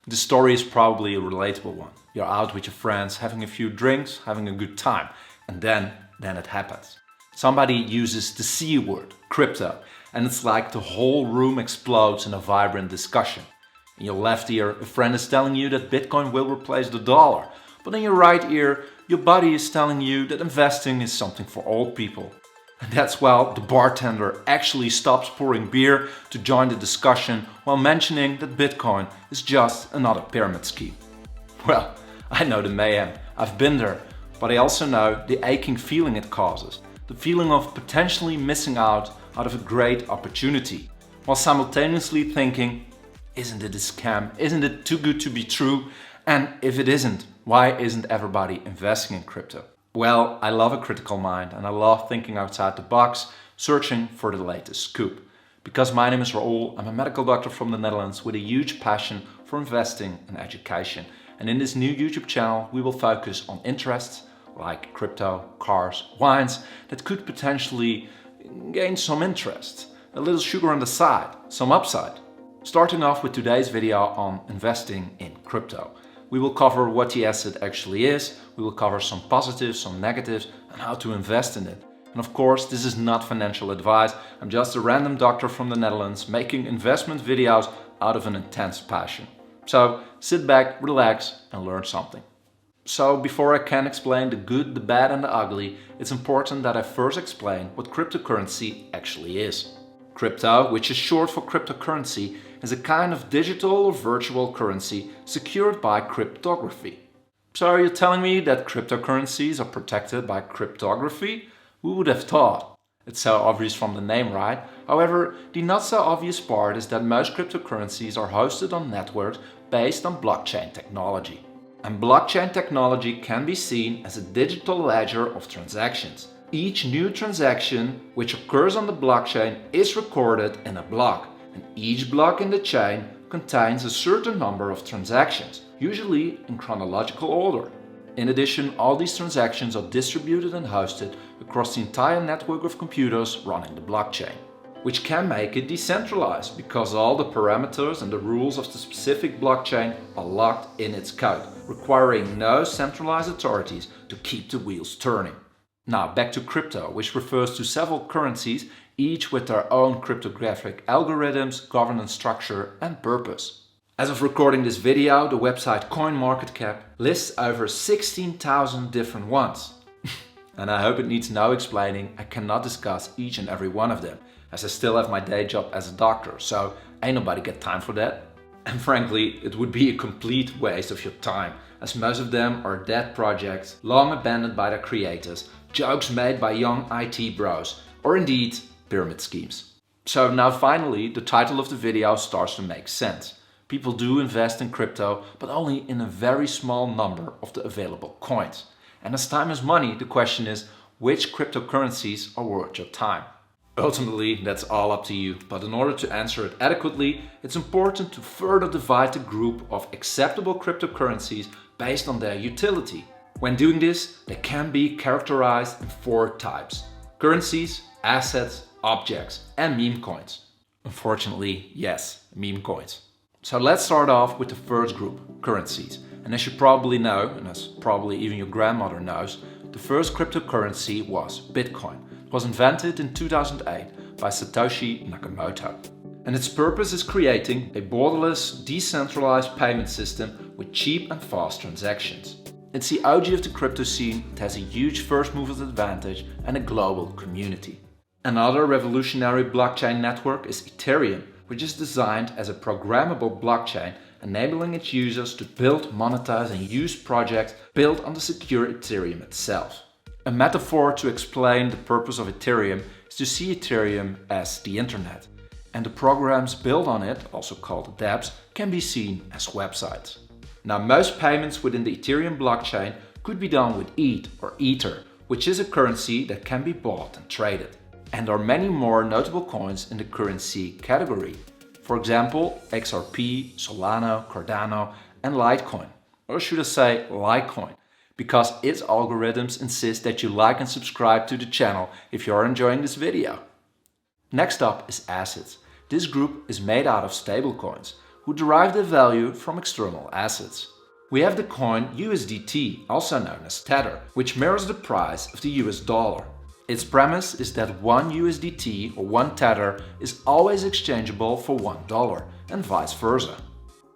The story is probably a relatable one. You're out with your friends, having a few drinks, having a good time, and then it happens. Somebody uses the C word, crypto, and it's like the whole room explodes in a vibrant discussion. In your left ear, a friend is telling you that Bitcoin will replace the dollar, but in your right ear, your buddy is telling you that investing is something for old people. And that's while the bartender actually stops pouring beer to join the discussion while mentioning that Bitcoin is just another pyramid scheme. Well, I know the mayhem, I've been there, but I also know the aching feeling it causes. The feeling of potentially missing out of a great opportunity, while simultaneously thinking, isn't it a scam? Isn't it too good to be true? And if it isn't, why isn't everybody investing in crypto? Well, I love a critical mind and I love thinking outside the box, searching for the latest scoop. Because my name is Raoul, I'm a medical doctor from the Netherlands with a huge passion for investing and education. And in this new YouTube channel, we will focus on interests like crypto, cars, wines that could potentially gain some interest, a little sugar on the side, some upside. Starting off with today's video on investing in crypto. We will cover what the asset actually is, we will cover some positives, some negatives, and how to invest in it. And of course, this is not financial advice, I'm just a random doctor from the Netherlands making investment videos out of an intense passion. So sit back, relax, and learn something. So before I can explain the good, the bad and the ugly, it's important that I first explain what cryptocurrency actually is. Crypto, which is short for cryptocurrency, is a kind of digital or virtual currency secured by cryptography. So are you telling me that cryptocurrencies are protected by cryptography? Who would have thought? It's so obvious from the name, right? However, the not so obvious part is that most cryptocurrencies are hosted on networks based on blockchain technology. And blockchain technology can be seen as a digital ledger of transactions. Each new transaction which occurs on the blockchain is recorded in a block, and each block in the chain contains a certain number of transactions, usually in chronological order. In addition, all these transactions are distributed and hosted across the entire network of computers running the blockchain, which can make it decentralized because all the parameters and the rules of the specific blockchain are locked in its code, requiring no centralized authorities to keep the wheels turning. Now back to crypto, which refers to several currencies, each with their own cryptographic algorithms, governance structure and purpose. As of recording this video, the website CoinMarketCap lists over 16,000 different ones. And I hope it needs no explaining, I cannot discuss each and every one of them, as I still have my day job as a doctor, so ain't nobody got time for that. And frankly, it would be a complete waste of your time, as most of them are dead projects, long abandoned by their creators, jokes made by young IT bros, or indeed, pyramid schemes. So now finally, the title of the video starts to make sense. People do invest in crypto, but only in a very small number of the available coins. And as time is money, the question is, which cryptocurrencies are worth your time? Ultimately, that's all up to you, but in order to answer it adequately, it's important to further divide the group of acceptable cryptocurrencies based on their utility. When doing this, they can be characterized in 4 types: currencies, assets, objects, and meme coins. Unfortunately, yes, meme coins. So let's start off with the first group, currencies. And as you probably know, and as probably even your grandmother knows, the first cryptocurrency was Bitcoin. It was invented in 2008 by Satoshi Nakamoto. And its purpose is creating a borderless, decentralized payment system with cheap and fast transactions. It's the OG of the crypto scene, it has a huge first mover's advantage and a global community. Another revolutionary blockchain network is Ethereum, which is designed as a programmable blockchain, enabling its users to build, monetize and use projects built on the secure Ethereum itself. A metaphor to explain the purpose of Ethereum is to see Ethereum as the internet, and the programs built on it, also called dApps, can be seen as websites. Now, most payments within the Ethereum blockchain could be done with ETH or Ether, which is a currency that can be bought and traded. And there are many more notable coins in the currency category. For example, XRP, Solana, Cardano and Litecoin. Or should I say Litecoin, because its algorithms insist that you like and subscribe to the channel if you are enjoying this video. Next up is assets. This group is made out of stablecoins, who derive their value from external assets. We have the coin USDT, also known as Tether, which mirrors the price of the US dollar. Its premise is that one USDT or one Tether is always exchangeable for $1 and vice versa.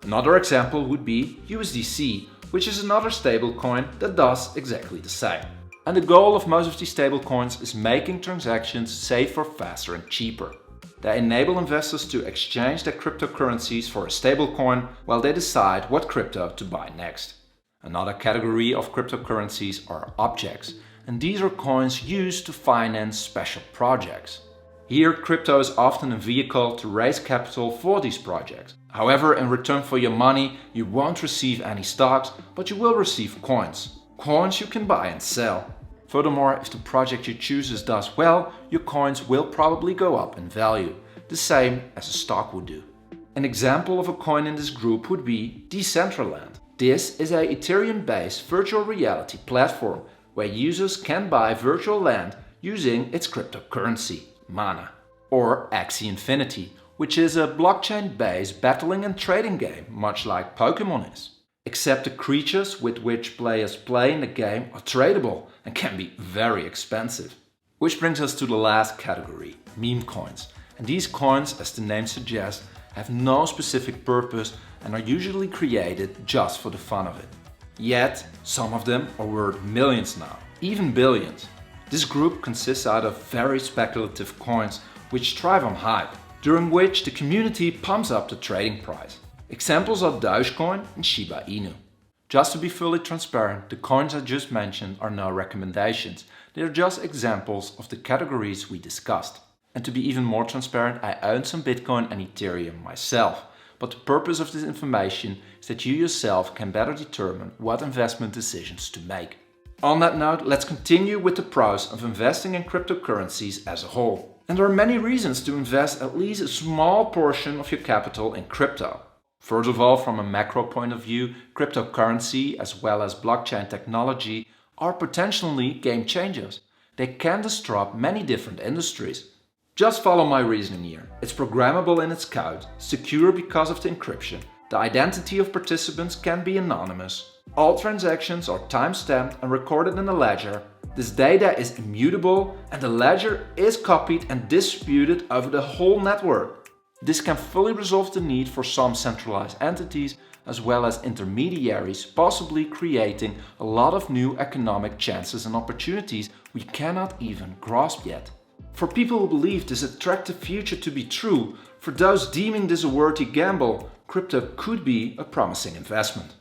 Another example would be USDC, which is another stablecoin that does exactly the same. And the goal of most of these stablecoins is making transactions safer, faster and cheaper. They enable investors to exchange their cryptocurrencies for a stablecoin while they decide what crypto to buy next. Another category of cryptocurrencies are objects, and these are coins used to finance special projects. Here, crypto is often a vehicle to raise capital for these projects. However, in return for your money, you won't receive any stocks, but you will receive coins. Coins you can buy and sell. Furthermore, if the project you choose does well, your coins will probably go up in value, the same as a stock would do. An example of a coin in this group would be Decentraland. This is a Ethereum-based virtual reality platform where users can buy virtual land using its cryptocurrency, Mana. Or Axie Infinity, which is a blockchain-based battling and trading game, much like Pokemon is. Except the creatures with which players play in the game are tradable and can be very expensive. Which brings us to the last category, meme coins. And these coins, as the name suggests, have no specific purpose and are usually created just for the fun of it. Yet, some of them are worth millions now, even billions. This group consists out of very speculative coins which thrive on hype, during which the community pumps up the trading price. Examples are Dogecoin and Shiba Inu. Just to be fully transparent, the coins I just mentioned are no recommendations. They are just examples of the categories we discussed. And to be even more transparent, I own some Bitcoin and Ethereum myself. But the purpose of this information is that you yourself can better determine what investment decisions to make. On that note, let's continue with the pros of investing in cryptocurrencies as a whole. And there are many reasons to invest at least a small portion of your capital in crypto. First of all, from a macro point of view, cryptocurrency as well as blockchain technology are potentially game changers. They can disrupt many different industries. Just follow my reasoning here. It's programmable in its code, secure because of the encryption. The identity of participants can be anonymous. All transactions are time-stamped and recorded in a ledger. This data is immutable and the ledger is copied and distributed over the whole network. This can fully resolve the need for some centralized entities as well as intermediaries, possibly creating a lot of new economic chances and opportunities we cannot even grasp yet. For people who believe this attractive future to be true, for those deeming this a worthy gamble, crypto could be a promising investment.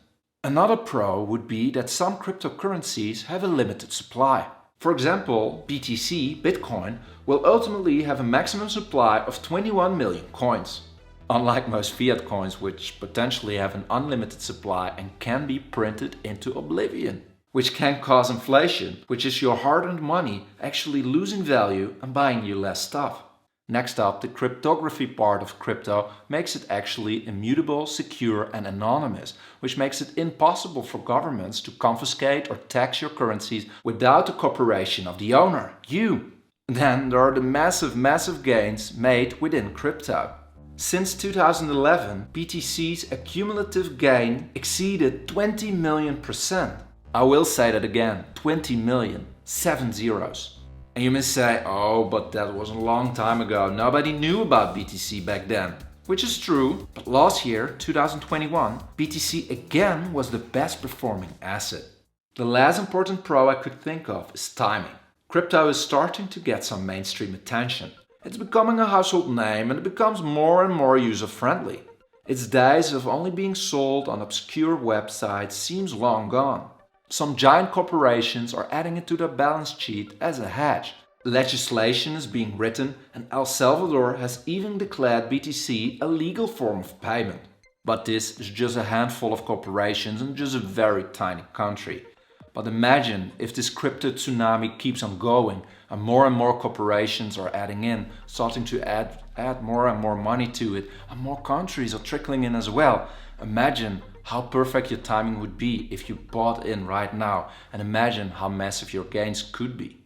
Another pro would be that some cryptocurrencies have a limited supply. For example, BTC, Bitcoin, will ultimately have a maximum supply of 21 million coins. Unlike most fiat coins, which potentially have an unlimited supply and can be printed into oblivion, which can cause inflation, which is your hard-earned money actually losing value and buying you less stuff. Next up, the cryptography part of crypto makes it actually immutable, secure and anonymous, which makes it impossible for governments to confiscate or tax your currencies without the cooperation of the owner, you. Then there are the massive gains made within crypto. Since 2011, BTC's accumulative gain exceeded 20 million%. I will say that again, 20 million, 7 zeros. And you may say, oh, but that was a long time ago, nobody knew about BTC back then. Which is true, but last year, 2021, BTC again was the best performing asset. The last important pro I could think of is timing. Crypto is starting to get some mainstream attention. It's becoming a household name and it becomes more and more user-friendly. Its days of only being sold on obscure websites seems long gone. Some giant corporations are adding it to their balance sheet as a hedge. Legislation is being written and El Salvador has even declared BTC a legal form of payment. But this is just a handful of corporations in just a very tiny country. But imagine if this crypto tsunami keeps on going and more corporations are adding in, starting to add more and more money to it, and more countries are trickling in as well. Imagine how perfect your timing would be if you bought in right now, and imagine how massive your gains could be.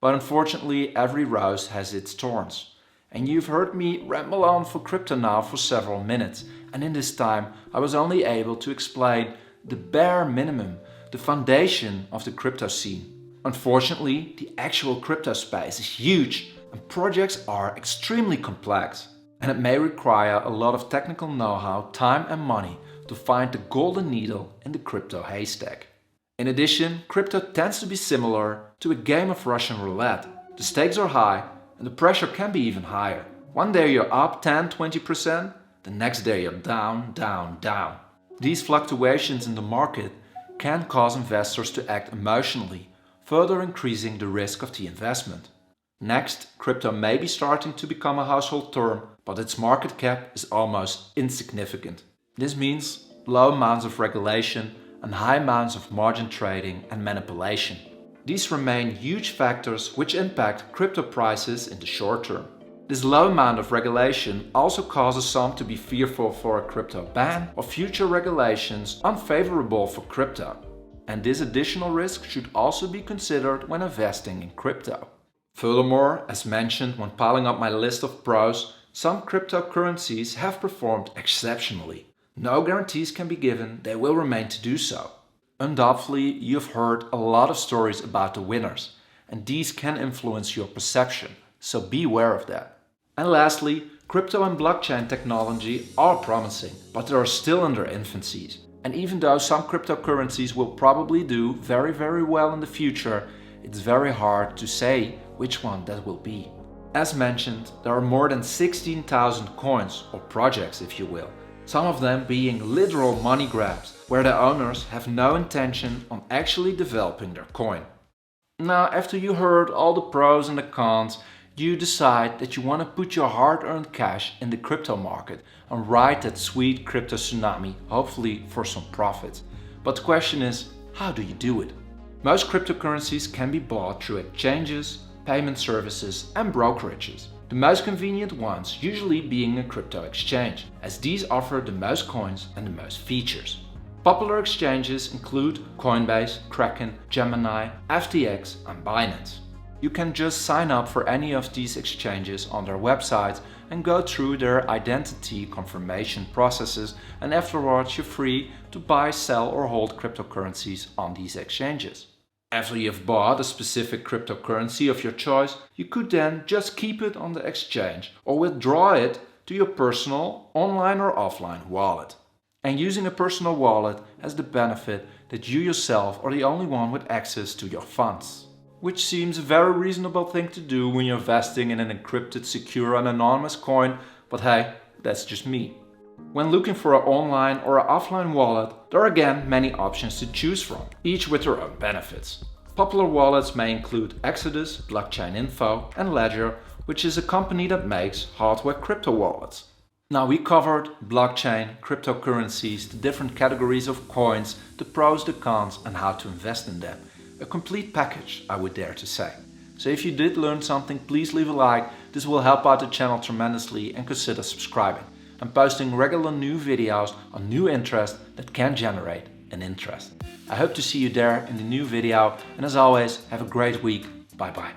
But unfortunately, every rose has its thorns. And you've heard me ramble on for crypto now for several minutes, and in this time I was only able to explain the bare minimum, the foundation of the crypto scene. Unfortunately, the actual crypto space is huge and projects are extremely complex, and it may require a lot of technical know-how, time and money to find the golden needle in the crypto haystack. In addition, crypto tends to be similar to a game of Russian roulette. The stakes are high and the pressure can be even higher. One day you're up 10-20%, the next day you're down, down, down. These fluctuations in the market can cause investors to act emotionally, further increasing the risk of the investment. Next, crypto may be starting to become a household term, but its market cap is almost insignificant. This means low amounts of regulation and high amounts of margin trading and manipulation. These remain huge factors which impact crypto prices in the short term. This low amount of regulation also causes some to be fearful for a crypto ban or future regulations unfavorable for crypto. And this additional risk should also be considered when investing in crypto. Furthermore, as mentioned when piling up my list of pros, some cryptocurrencies have performed exceptionally. No guarantees can be given they will remain to do so. Undoubtedly, you've heard a lot of stories about the winners, and these can influence your perception, so be aware of that. And lastly, crypto and blockchain technology are promising, but they are still in their infancies. And even though some cryptocurrencies will probably do very, very well in the future, it's very hard to say which one that will be. As mentioned, there are more than 16,000 coins, or projects if you will, some of them being literal money grabs, where the owners have no intention on actually developing their coin. Now, after you heard all the pros and the cons, you decide that you want to put your hard-earned cash in the crypto market and ride that sweet crypto tsunami, hopefully for some profit. But the question is, how do you do it? Most cryptocurrencies can be bought through exchanges, payment services and brokerages. The most convenient ones usually being a crypto exchange, as these offer the most coins and the most features. Popular exchanges include Coinbase, Kraken, Gemini, FTX and Binance. You can just sign up for any of these exchanges on their websites and go through their identity confirmation processes, and afterwards you're free to buy, sell or hold cryptocurrencies on these exchanges. After you've bought a specific cryptocurrency of your choice, you could then just keep it on the exchange or withdraw it to your personal, online or offline wallet. And using a personal wallet has the benefit that you yourself are the only one with access to your funds. Which seems a very reasonable thing to do when you're investing in an encrypted, secure and anonymous coin, but hey, that's just me. When looking for an online or an offline wallet, there are again many options to choose from, each with their own benefits. Popular wallets may include Exodus, Blockchain Info and Ledger, which is a company that makes hardware crypto wallets. Now we covered blockchain, cryptocurrencies, the different categories of coins, the pros, the cons and how to invest in them. A complete package, I would dare to say. So if you did learn something, please leave a like. This will help out the channel tremendously, and consider subscribing. I'm posting regular new videos on new interest that can generate an interest. I hope to see you there in the new video, and as always, have a great week. Bye bye.